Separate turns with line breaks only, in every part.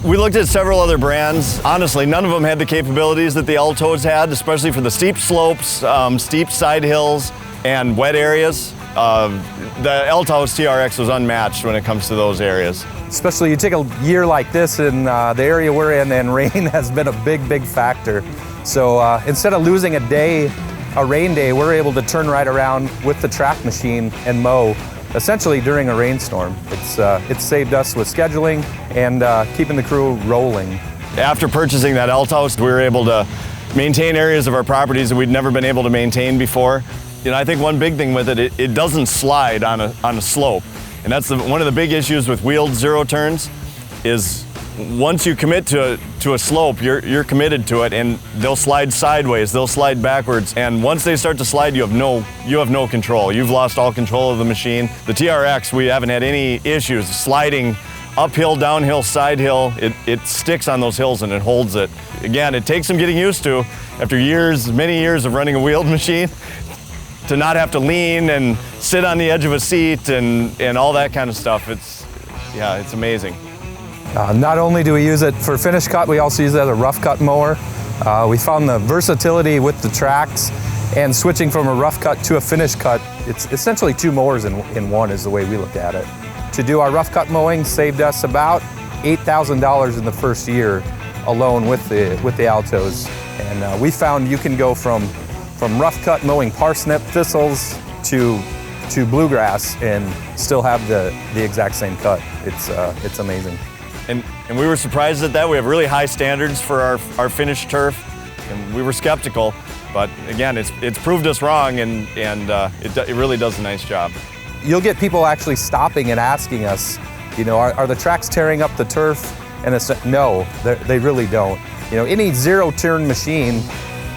We looked at several other brands. Honestly, none of them had the capabilities that the Altoz had, especially for the steep slopes, steep side hills, and wet areas. The Altoz TRX was unmatched when it comes to those areas.
Especially you take a year like this in the area we're in, and rain has been a big factor. So instead of losing a rain day, we're able to turn right around with the track machine and mow essentially during a rainstorm. It's saved us with scheduling and keeping the crew rolling.
After purchasing that Altoz, we were able to maintain areas of our properties that we'd never been able to maintain before. You know, I think one big thing with it, it doesn't slide on a slope. And that's one of the big issues with wheeled zero turns is once you commit to a slope, you're committed to it, and they'll slide sideways, they'll slide backwards, and once they start to slide, you have no control. You've lost all control of the machine. The TRX, we haven't had any issues sliding uphill, downhill, side hill. It sticks on those hills and it holds it. Again, it takes some getting used to after many years of running a wheeled machine to not have to lean and sit on the edge of a seat and all that kind of stuff. It's amazing.
Not only do we use it for finish cut, we also use it as a rough cut mower. We found the versatility with the tracks and switching from a rough cut to a finish cut. It's essentially two mowers in one is the way we look at it. To do our rough cut mowing saved us about $8,000 in the first year alone with the Altoz. And we found you can go from rough cut mowing parsnip, thistles to bluegrass and still have the exact same cut. It's amazing.
And we were surprised at that. We have really high standards for our finished turf, and we were skeptical, but again, it's proved us wrong, and it really does a nice job.
You'll get people actually stopping and asking us, you know, are the tracks tearing up the turf? And it's no, they really don't. You know, any zero turn machine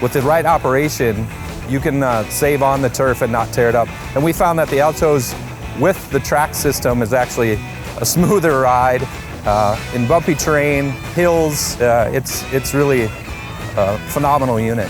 with the right operation, you can save on the turf and not tear it up. And we found that the Altoz with the track system is actually a smoother ride. In bumpy terrain, hills, it's really a phenomenal unit.